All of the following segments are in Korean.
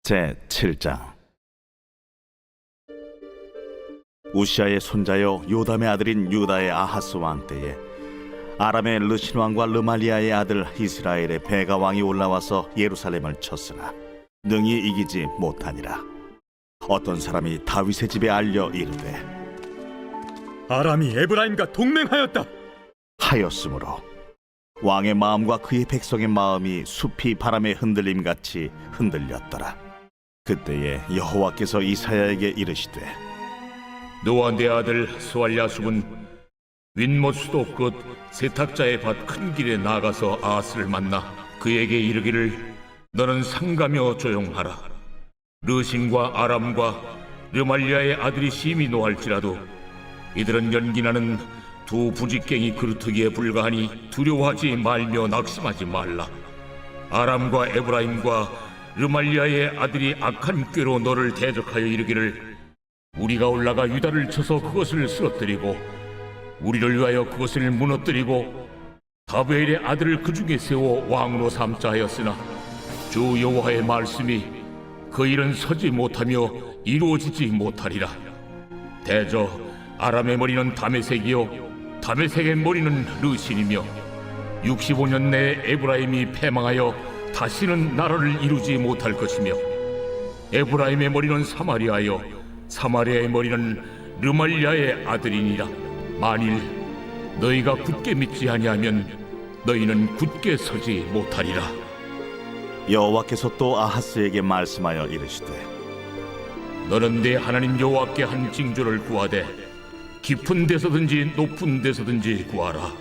제7장. 우시아의 손자요 요담의 아들인 유다의 아하스 왕 때에 아람의 르신 왕과 르말리아의 아들 이스라엘의 베가 왕이 올라와서 예루살렘을 쳤으나 능히 이기지 못하니라. 어떤 사람이 다윗의 집에 알려 이르되 아람이 에브라임과 동맹하였다 하였으므로 왕의 마음과 그의 백성의 마음이 숲이 바람의 흔들림같이 흔들렸더라. 그때에 여호와께서 이사야에게 이르시되 너와 내 아들 스왈야숲은 윗못 수도 끝 세탁자의 밭 큰 길에 나가서 아하스를 만나 그에게 이르기를 너는 상가며 조용하라. 르신과 아람과 르말리아의 아들이 심히 노할지라도 이들은 연기나는 두 부직갱이 그루터기에 불과하니 두려워하지 말며 낙심하지 말라. 아람과 에브라임과 르말리아의 아들이 악한 꾀로 너를 대적하여 이르기를 우리가 올라가 유다를 쳐서 그것을 쓰러뜨리고 우리를 위하여 그것을 무너뜨리고 다브엘의 아들을 그 중에 세워 왕으로 삼자 하였으나 주 여호와의 말씀이 그 일은 서지 못하며 이루어지지 못하리라. 대저 아람의 머리는 다메섹이요 다메섹의 머리는 르신이며 65년 내에 에브라임이 패망하여 다시는 나라를 이루지 못할 것이며 에브라임의 머리는 사마리아요 사마리아의 머리는 르말리아의 아들이니라. 만일 너희가 굳게 믿지 아니하면 너희는 굳게 서지 못하리라. 여호와께서 또 아하스에게 말씀하여 이르시되 너는 내 하나님 여호와께 한 징조를 구하되 깊은 데서든지 높은 데서든지 구하라.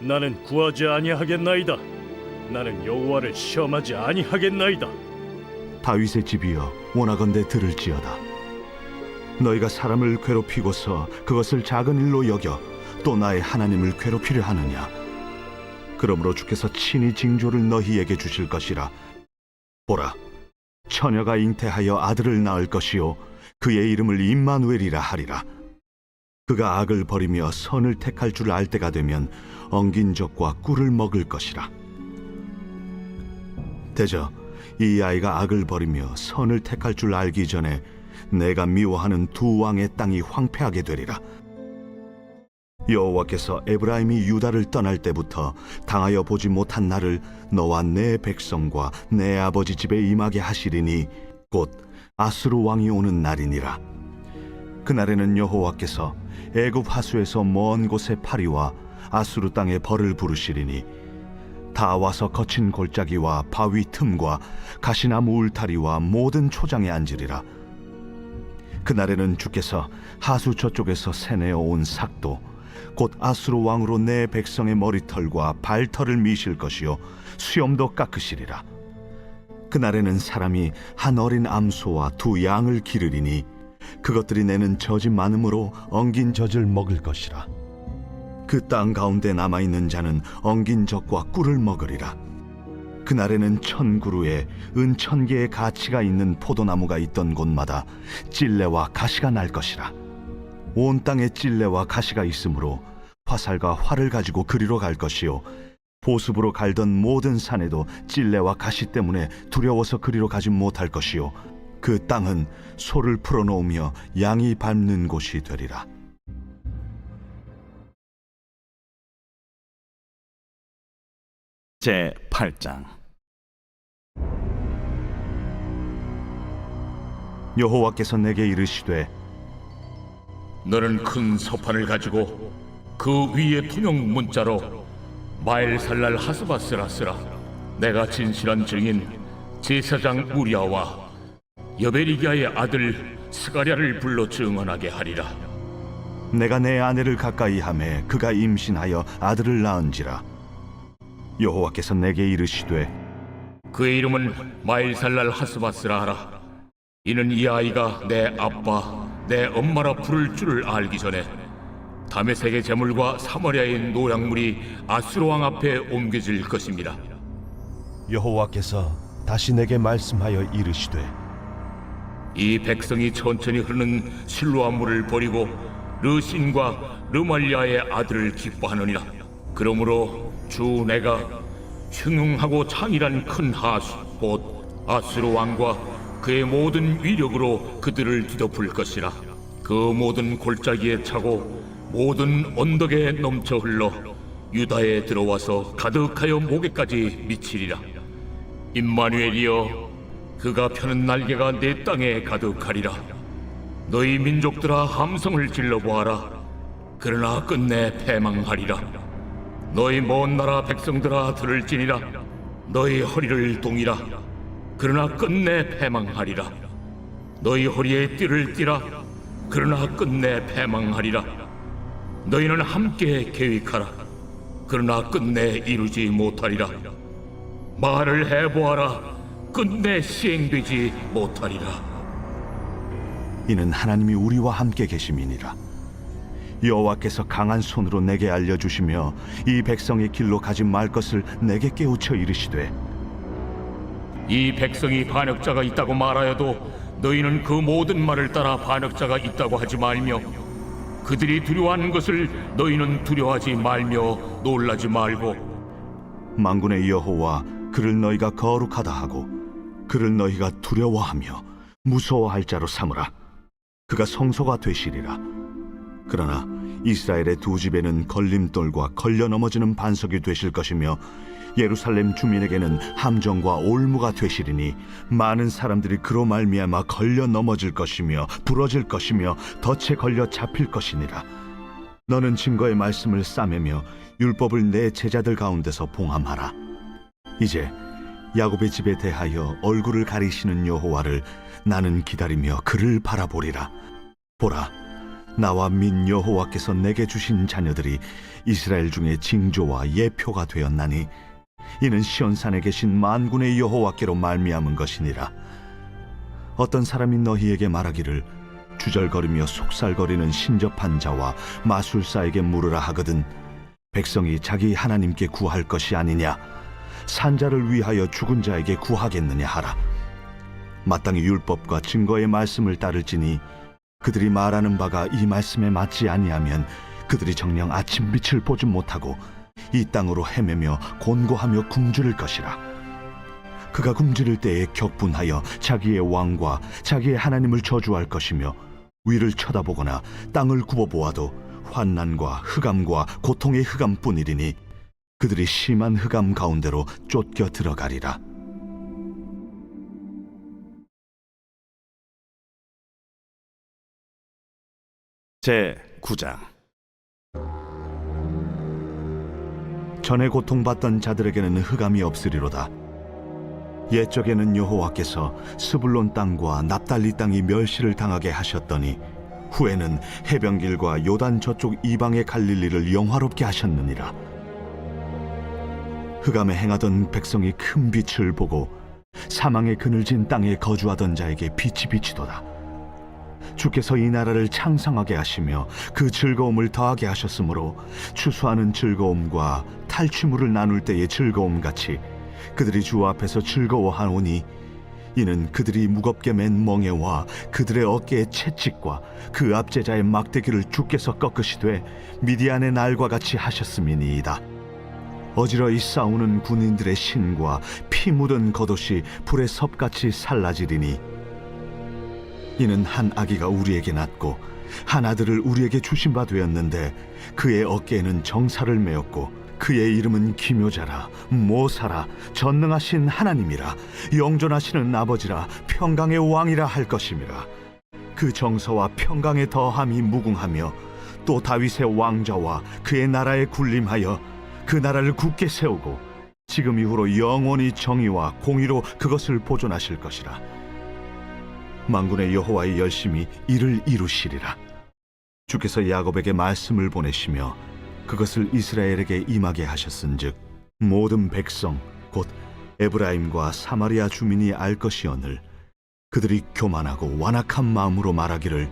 나는 구하지 아니하겠나이다. 나는 여호와를 시험하지 아니하겠나이다. 다윗의 집이여 원하건대 들을지어다. 너희가 사람을 괴롭히고서 그것을 작은 일로 여겨 또 나의 하나님을 괴롭히려 하느냐. 그러므로 주께서 친히 징조를 너희에게 주실 것이라. 보라, 처녀가 잉태하여 아들을 낳을 것이요 그의 이름을 임마누엘이라 하리라. 그가 악을 버리며 선을 택할 줄 알 때가 되면 엉긴 적과 꿀을 먹을 것이라. 대저 이 아이가 악을 버리며 선을 택할 줄 알기 전에 내가 미워하는 두 왕의 땅이 황폐하게 되리라. 여호와께서 에브라임이 유다를 떠날 때부터 당하여 보지 못한 날을 너와 내 백성과 내 아버지 집에 임하게 하시리니 곧 아수르 왕이 오는 날이니라. 그날에는 여호와께서 애굽 하수에서 먼 곳에 파리와 아수르 땅에 벌을 부르시리니 다 와서 거친 골짜기와 바위 틈과 가시나무 울타리와 모든 초장에 앉으리라. 그날에는 주께서 하수 저쪽에서 새내어 온 삭도 곧 아수르 왕으로 내 백성의 머리털과 발털을 미실 것이요 수염도 깎으시리라. 그날에는 사람이 한 어린 암소와 두 양을 기르리니 그것들이 내는 젖이 많음으로 엉긴 젖을 먹을 것이라. 그 땅 가운데 남아있는 자는 엉긴 젖과 꿀을 먹으리라. 그날에는 1000그루에 은 1000개의 가치가 있는 포도나무가 있던 곳마다 찔레와 가시가 날 것이라. 온 땅에 찔레와 가시가 있으므로 화살과 활을 가지고 그리로 갈 것이요 보습으로 갈던 모든 산에도 찔레와 가시 때문에 두려워서 그리로 가지 못할 것이요 그 땅은 소를 풀어놓으며 양이 밟는 곳이 되리라. 제8장. 여호와께서 내게 이르시되 너는 큰 서판을 가지고 그 위에 투명 문자로 마엘살랄 하스바스라 쓰라. 내가 진실한 증인 제사장 우리아와 여베리기아의 아들 스가랴를 불러 증언하게 하리라. 내가 내 아내를 가까이 하매 그가 임신하여 아들을 낳은지라. 여호와께서 내게 이르시되 그의 이름은 마엘살랄 하스바스라 하라. 이는 이 아이가 내 아빠 내 엄마라 부를 줄을 알기 전에 다메섹의 재물과 사마리아의 노약물이 아수르 왕 앞에 옮겨질 것입니다. 여호와께서 다시 내게 말씀하여 이르시되 이 백성이 천천히 흐르는 실로암 물을 버리고 르신과 르말리아의 아들을 기뻐하느니라. 그러므로 주 내가 흉흉하고 창이란 큰 하수 곧 아수르 왕과 그의 모든 위력으로 그들을 뒤덮을 것이라. 그 모든 골짜기에 차고 모든 언덕에 넘쳐 흘러 유다에 들어와서 가득하여 목에까지 미치리라. 임마누엘이여, 그가 펴는 날개가 내 땅에 가득하리라. 너희 민족들아, 함성을 질러보아라. 그러나 끝내 패망하리라. 너희 먼 나라 백성들아, 들을지니라. 너희 허리를 동이라. 그러나 끝내 패망하리라. 너희 허리에 띠를 띠라. 그러나 끝내 패망하리라. 너희는 함께 계획하라. 그러나 끝내 이루지 못하리라. 말을 해보아라. 끝내 시행되지 못하리라. 이는 하나님이 우리와 함께 계심이니라. 여호와께서 강한 손으로 내게 알려주시며 이 백성의 길로 가지 말 것을 내게 깨우쳐 이르시되, 이 백성이 반역자가 있다고 말하여도 너희는 그 모든 말을 따라 반역자가 있다고 하지 말며, 그들이 두려워하는 것을 너희는 두려워하지 말며 놀라지 말고, 만군의 여호와 그를 너희가 거룩하다 하고 그를 너희가 두려워하며 무서워할 자로 삼으라. 그가 성소가 되시리라. 그러나 이스라엘의 두 집에는 걸림돌과 걸려 넘어지는 반석이 되실 것이며 예루살렘 주민에게는 함정과 올무가 되시리니 많은 사람들이 그로 말미암아 걸려 넘어질 것이며 부러질 것이며 덫에 걸려 잡힐 것이니라. 너는 증거의 말씀을 싸매며 율법을 내 제자들 가운데서 봉함하라. 이제 야곱의 집에 대하여 얼굴을 가리시는 여호와를 나는 기다리며 그를 바라보리라. 보라, 나와 민 여호와께서 내게 주신 자녀들이 이스라엘 중에 징조와 예표가 되었나니 이는 시온산에 계신 만군의 여호와께로 말미암은 것이니라. 어떤 사람이 너희에게 말하기를 주절거리며 속살거리는 신접한 자와 마술사에게 물으라 하거든 백성이 자기 하나님께 구할 것이 아니냐, 산자를 위하여 죽은 자에게 구하겠느냐 하라. 마땅히 율법과 증거의 말씀을 따를지니 그들이 말하는 바가 이 말씀에 맞지 아니하면 그들이 정녕 아침 빛을 보지 못하고 이 땅으로 헤매며 곤고하며 굶주릴 것이라. 그가 굶주릴 때에 격분하여 자기의 왕과 자기의 하나님을 저주할 것이며 위를 쳐다보거나 땅을 굽어보아도 환난과 흑암과 고통의 흑암뿐이리니 그들이 심한 흑암 가운데로 쫓겨 들어가리라. 제 9장. 전에 고통받던 자들에게는 흑암이 없으리로다. 옛적에는 여호와께서 스불론 땅과 납달리 땅이 멸시를 당하게 하셨더니 후에는 해변길과 요단 저쪽 이방의 갈릴리를 영화롭게 하셨느니라. 흑암에 행하던 백성이 큰 빛을 보고 사망의 그늘진 땅에 거주하던 자에게 빛이 비치도다. 주께서 이 나라를 창성하게 하시며 그 즐거움을 더하게 하셨으므로 추수하는 즐거움과 탈취물을 나눌 때의 즐거움같이 그들이 주 앞에서 즐거워하오니 이는 그들이 무겁게 맨 멍에와 그들의 어깨의 채찍과 그 압제자의 막대기를 주께서 꺾으시되 미디안의 날과 같이 하셨음이니이다. 어지러이 싸우는 군인들의 신과 피 묻은 겉옷이 불의 섭같이 살라지리니 이는 한 아기가 우리에게 낳고 한 아들을 우리에게 주신 바 되었는데 그의 어깨에는 정사를 메었고 그의 이름은 기묘자라 모사라 전능하신 하나님이라 영존하시는 아버지라 평강의 왕이라 할 것임이라. 그 정서와 평강의 더함이 무궁하며 또 다윗의 왕좌와 그의 나라에 군림하여 그 나라를 굳게 세우고 지금 이후로 영원히 정의와 공의로 그것을 보존하실 것이라. 만군의 여호와의 열심히 이를 이루시리라. 주께서 야곱에게 말씀을 보내시며 그것을 이스라엘에게 임하게 하셨은즉 모든 백성 곧 에브라임과 사마리아 주민이 알 것이오늘 그들이 교만하고 완악한 마음으로 말하기를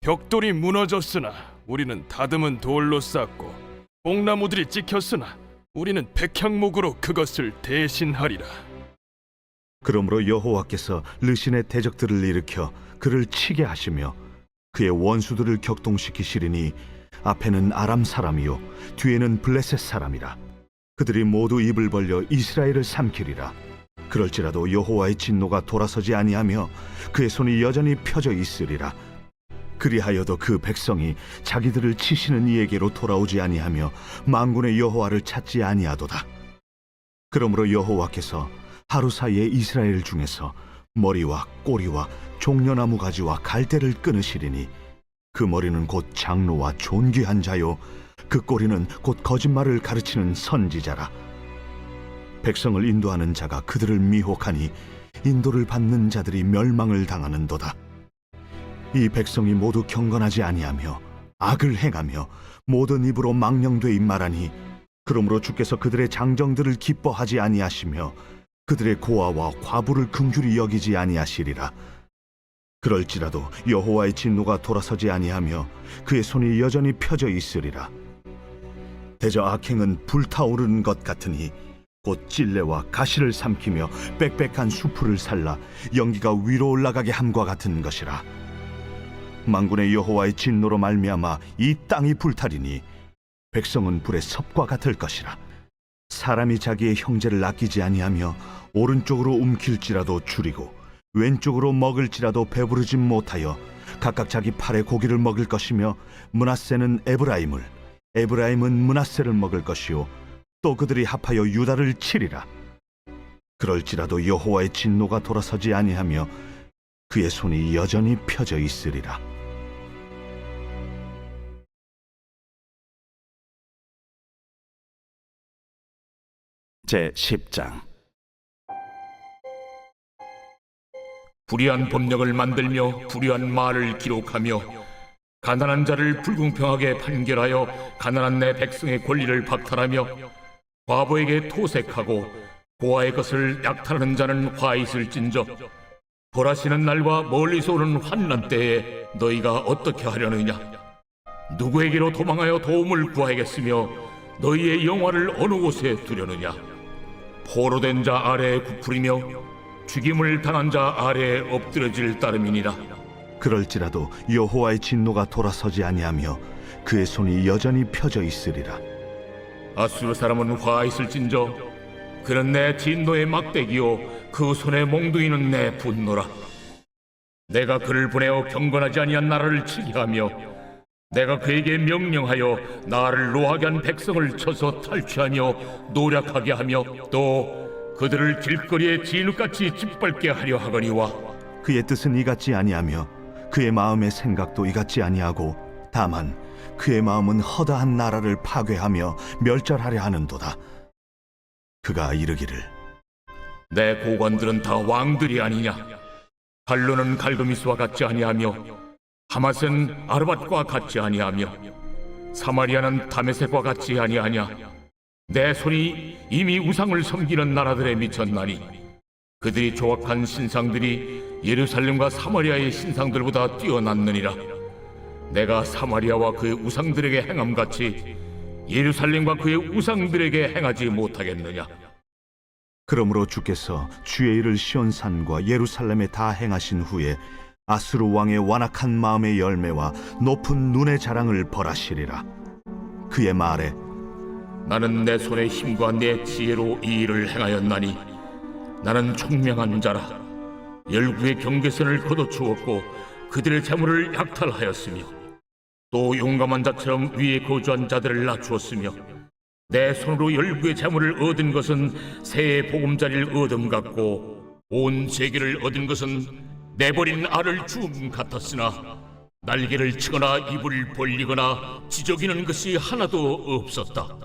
벽돌이 무너졌으나 우리는 다듬은 돌로 쌓고 뽕나무들이 찍혔으나 우리는 백향목으로 그것을 대신하리라. 그러므로 여호와께서 르신의 대적들을 일으켜 그를 치게 하시며 그의 원수들을 격동시키시리니 앞에는 아람 사람이요 뒤에는 블레셋 사람이라. 그들이 모두 입을 벌려 이스라엘을 삼키리라. 그럴지라도 여호와의 진노가 돌아서지 아니하며 그의 손이 여전히 펴져 있으리라. 그리하여도 그 백성이 자기들을 치시는 이에게로 돌아오지 아니하며 만군의 여호와를 찾지 아니하도다. 그러므로 여호와께서 하루 사이에 이스라엘 중에서 머리와 꼬리와 종려나무 가지와 갈대를 끊으시리니 그 머리는 곧 장로와 존귀한 자요 그 꼬리는 곧 거짓말을 가르치는 선지자라. 백성을 인도하는 자가 그들을 미혹하니 인도를 받는 자들이 멸망을 당하는도다. 이 백성이 모두 경건하지 아니하며 악을 행하며 모든 입으로 망령되이 말하니 그러므로 주께서 그들의 장정들을 기뻐하지 아니하시며 그들의 고아와 과부를 긍휼히 여기지 아니하시리라. 그럴지라도 여호와의 진노가 돌아서지 아니하며 그의 손이 여전히 펴져 있으리라. 대저 악행은 불타오르는 것 같으니 곧 찔레와 가시를 삼키며 빽빽한 수풀을 살라 연기가 위로 올라가게 함과 같은 것이라. 만군의 여호와의 진노로 말미암아 이 땅이 불타리니 백성은 불의 섭과 같을 것이라. 사람이 자기의 형제를 아끼지 아니하며 오른쪽으로 움킬지라도 줄이고 왼쪽으로 먹을지라도 배부르지 못하여 각각 자기 팔의 고기를 먹을 것이며 므낫세는 에브라임을 에브라임은 므낫세를 먹을 것이요 또 그들이 합하여 유다를 치리라. 그럴지라도 여호와의 진노가 돌아서지 아니하며 그의 손이 여전히 펴져 있으리라. 제 10장. 불의한 법령을 만들며 불의한 말을 기록하며 가난한 자를 불공평하게 판결하여 가난한 내 백성의 권리를 박탈하며 과부에게 토색하고 고아의 것을 약탈하는 자는 화 있을진저 벌하시는 날과 멀리서 오는 환난 때에 너희가 어떻게 하려느냐? 누구에게로 도망하여 도움을 구하겠으며 너희의 영화를 어느 곳에 두려느냐? 포로된 자 아래에 굽으리며 죽임을 당한 자 아래에 엎드려질 따름이니라. 그럴지라도 여호와의 진노가 돌아서지 아니하며 그의 손이 여전히 펴져 있으리라. 아수르 사람은 화 있을진저 그는 내 진노의 막대기요 그 손에 몽둥이는 내 분노라. 내가 그를 보내어 경건하지 아니한 나라를 치게 하며 내가 그에게 명령하여 나를 노하게 한 백성을 쳐서 탈취하며 노략하게 하며 또 그들을 길거리에 진흙같이 짓밟게 하려 하거니와 그의 뜻은 이같지 아니하며 그의 마음의 생각도 이같지 아니하고 다만 그의 마음은 허다한 나라를 파괴하며 멸절하려 하는도다. 그가 이르기를 내 고관들은 다 왕들이 아니냐? 갈루는 갈그미스와 같지 아니하며 하맛은 아르밧과 같지 아니하며 사마리아는 다메섹과 같지 아니하냐? 내 손이 이미 우상을 섬기는 나라들에 미쳤나니 그들이 조각한 신상들이 예루살렘과 사마리아의 신상들보다 뛰어났느니라. 내가 사마리아와 그의 우상들에게 행함같이 예루살렘과 그의 우상들에게 행하지 못하겠느냐? 그러므로 주께서 주의 일을 시온산과 예루살렘에 다 행하신 후에 아수르 왕의 완악한 마음의 열매와 높은 눈의 자랑을 벌하시리라. 그의 말에 나는 내 손의 힘과 내 지혜로 이 일을 행하였나니 나는 총명한 자라. 열국의 경계선을 걷어주었고 그들의 재물을 약탈하였으며 또 용감한 자처럼 위에 거주한 자들을 낮추었으며 내 손으로 열국의 재물을 얻은 것은 새의 보금자리를 얻음 같고 온 세계를 얻은 것은 내버린 알을 주움 같았으나 날개를 치거나 입을 벌리거나 지저귀는 것이 하나도 없었다.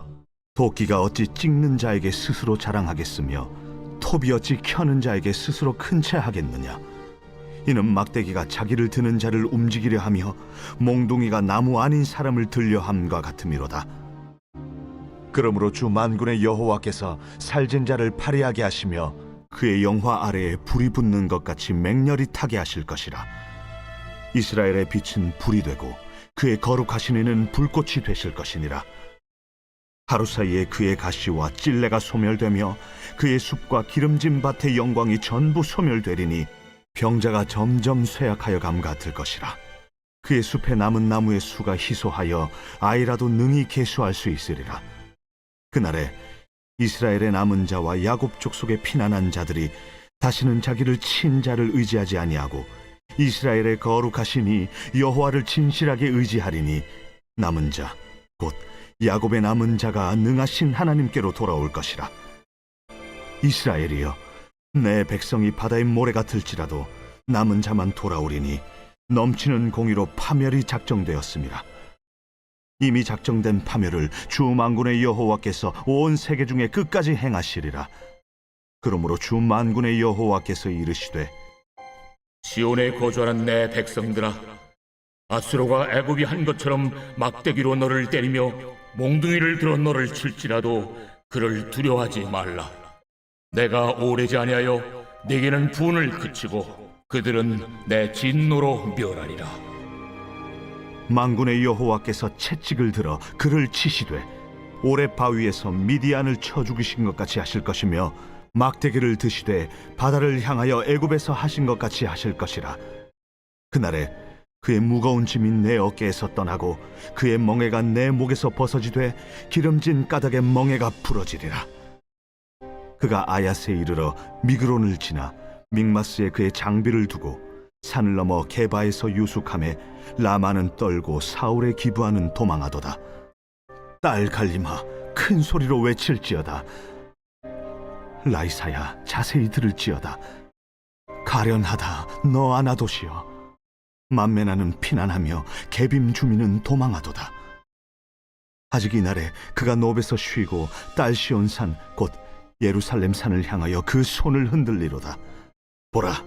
도끼가 어찌 찍는 자에게 스스로 자랑하겠으며 톱이 어찌 켜는 자에게 스스로 큰 채 하겠느냐? 이는 막대기가 자기를 드는 자를 움직이려 하며 몽둥이가 나무 아닌 사람을 들려 함과 같음이로다. 그러므로 주 만군의 여호와께서 살진 자를 파리하게 하시며 그의 영화 아래에 불이 붙는 것 같이 맹렬히 타게 하실 것이라. 이스라엘의 빛은 불이 되고 그의 거룩하신 이는 불꽃이 되실 것이니라. 하루 사이에 그의 가시와 찔레가 소멸되며 그의 숲과 기름진 밭의 영광이 전부 소멸되리니 병자가 점점 쇠약하여 감 같을 것이라. 그의 숲에 남은 나무의 수가 희소하여 아이라도 능히 계수할 수 있으리라. 그날에 이스라엘의 남은 자와 야곱 족속에 피난한 자들이 다시는 자기를 친 자를 의지하지 아니하고 이스라엘의 거룩하시니 여호와를 진실하게 의지하리니 남은 자 곧 야곱의 남은 자가 능하신 하나님께로 돌아올 것이라. 이스라엘이여, 내 백성이 바다의 모래 같을지라도 남은 자만 돌아오리니 넘치는 공의로 파멸이 작정되었습니다. 이미 작정된 파멸을 주 만군의 여호와께서 온 세계 중에 끝까지 행하시리라. 그러므로 주 만군의 여호와께서 이르시되, 시온에 거주하는 내 백성들아, 아수르가 애굽이 한 것처럼 막대기로 너를 때리며 몽둥이를 들어 너를 칠지라도 그를 두려워하지 말라. 내가 오래지 아니하여 네게는 분을 그치고 그들은 내 진노로 멸하리라. 만군의 여호와께서 채찍을 들어 그를 치시되 오레 바위에서 미디안을 쳐 죽이신 것 같이 하실 것이며 막대기를 드시되 바다를 향하여 애굽에서 하신 것 같이 하실 것이라. 그날에 그의 무거운 짐이 내 어깨에서 떠나고 그의 멍에가 내 목에서 벗어지되 기름진 까닭의 멍에가 부러지리라. 그가 아야스에 이르러 미그론을 지나 믹마스에 그의 장비를 두고 산을 넘어 게바에서 유숙함에 라마는 떨고 사울의 기부하는 도망하도다. 딸 갈림아, 큰 소리로 외칠지어다. 라이사야, 자세히 들을지어다. 가련하다, 너 아나도시여. 만메나는 피난하며 게빔 주민은 도망하도다. 아직 이날에 그가 노베서 쉬고 딸 시온산 곧 예루살렘 산을 향하여 그 손을 흔들리로다. 보라,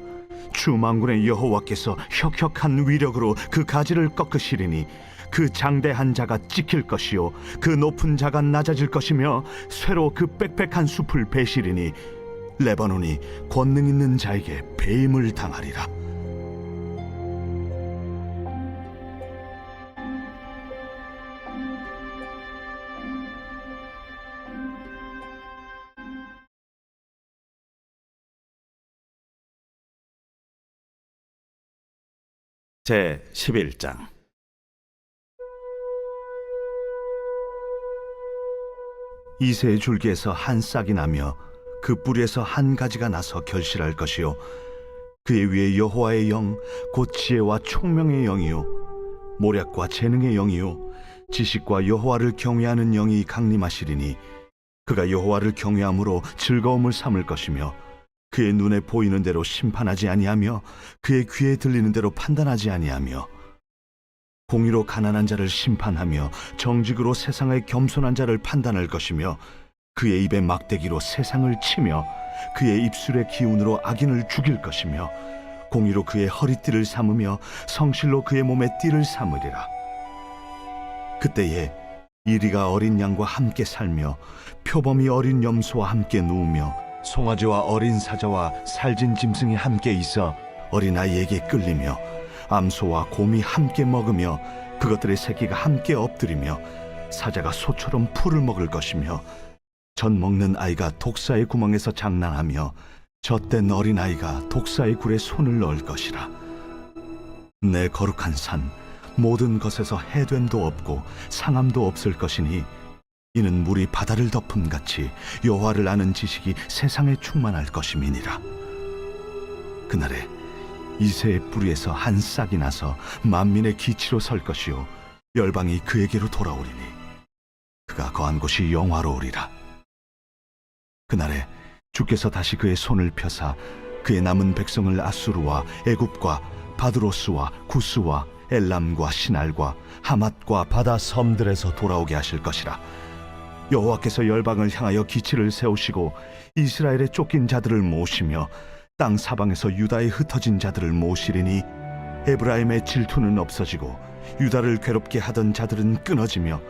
주 만군의 여호와께서 혁혁한 위력으로 그 가지를 꺾으시리니 그 장대한 자가 찍힐 것이요 그 높은 자가 낮아질 것이며 쇠로 그 빽빽한 숲을 베시리니 레바논이 권능 있는 자에게 배임을 당하리라. 제 11장. 이새의 줄기에서 한 싹이 나며 그 뿌리에서 한 가지가 나서 결실할 것이요 그의 위에 여호와의 영 곧 지혜와 총명의 영이요 모략과 재능의 영이요 지식과 여호와를 경외하는 영이 강림하시리니 그가 여호와를 경외함으로 즐거움을 삼을 것이며 그의 눈에 보이는 대로 심판하지 아니하며 그의 귀에 들리는 대로 판단하지 아니하며 공의로 가난한 자를 심판하며 정직으로 세상의 겸손한 자를 판단할 것이며 그의 입에 막대기로 세상을 치며 그의 입술의 기운으로 악인을 죽일 것이며 공의로 그의 허리띠를 삼으며 성실로 그의 몸에 띠를 삼으리라. 그때에 이리가 어린 양과 함께 살며 표범이 어린 염소와 함께 누우며 송아지와 어린 사자와 살진 짐승이 함께 있어 어린아이에게 끌리며 암소와 곰이 함께 먹으며 그것들의 새끼가 함께 엎드리며 사자가 소처럼 풀을 먹을 것이며 젖 먹는 아이가 독사의 구멍에서 장난하며 젖된 어린아이가 독사의 굴에 손을 넣을 것이라. 내 거룩한 산 모든 것에서 해됨도 없고 상함도 없을 것이니 이는 물이 바다를 덮음같이 여호와를 아는 지식이 세상에 충만할 것임이니라. 그날에 이새의 뿌리에서 한 싹이 나서 만민의 기치로 설 것이요 열방이 그에게로 돌아오리니 그가 거한 곳이 영화로우리라. 그날에 주께서 다시 그의 손을 펴사 그의 남은 백성을 아수르와 애굽과 바드로스와 구스와 엘람과 시날과 하맛과 바다 섬들에서 돌아오게 하실 것이라. 여호와께서 열방을 향하여 기치를 세우시고 이스라엘의 쫓긴 자들을 모시며 땅 사방에서 유다에 흩어진 자들을 모시리니 에브라임의 질투는 없어지고 유다를 괴롭게 하던 자들은 끊어지며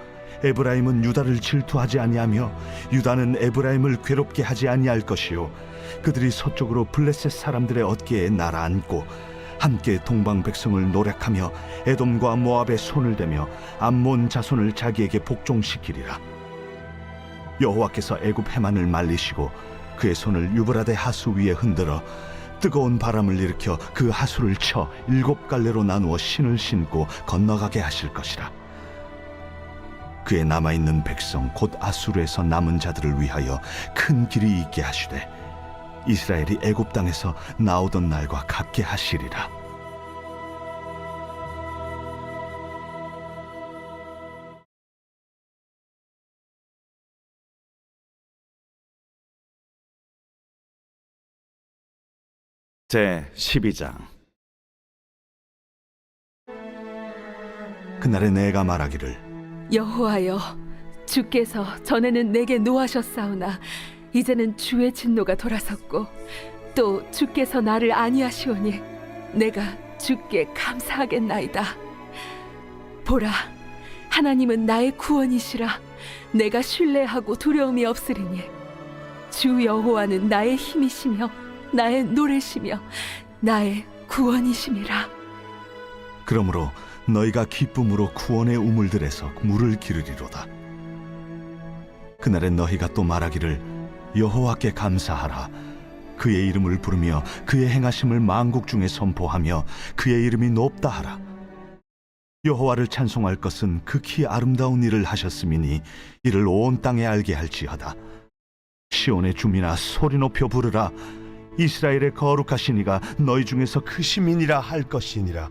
에브라임은 유다를 질투하지 아니하며 유다는 에브라임을 괴롭게 하지 아니할 것이요 그들이 서쪽으로 블레셋 사람들의 어깨에 날아앉고 함께 동방 백성을 노략하며 에돔과 모압의 손을 대며 암몬 자손을 자기에게 복종시키리라. 여호와께서 애굽 해만을 말리시고 그의 손을 유브라데 하수 위에 흔들어 뜨거운 바람을 일으켜 그 하수를 쳐 7갈래로 나누어 신을 신고 건너가게 하실 것이라. 그의 남아있는 백성 곧 아수르에서 남은 자들을 위하여 큰 길이 있게 하시되 이스라엘이 애굽 땅에서 나오던 날과 같게 하시리라. 제 12장. 그날에 내가 말하기를 여호와여, 주께서 전에는 내게 노하셨사오나 이제는 주의 진노가 돌아섰고 또 주께서 나를 아니하시오니 내가 주께 감사하겠나이다. 보라, 하나님은 나의 구원이시라. 내가 신뢰하고 두려움이 없으리니 주 여호와는 나의 힘이시며 나의 노래시며 나의 구원이심이라. 그러므로 너희가 기쁨으로 구원의 우물들에서 물을 기르리로다. 그날엔 너희가 또 말하기를 여호와께 감사하라. 그의 이름을 부르며 그의 행하심을 만국 중에 선포하며 그의 이름이 높다 하라. 여호와를 찬송할 것은 극히 아름다운 일을 하셨음이니 이를 온 땅에 알게 할지어다. 시온의 주민아, 소리 높여 부르라. 이스라엘의 거룩하신 이가 너희 중에서 크심이니라 할 것이니라.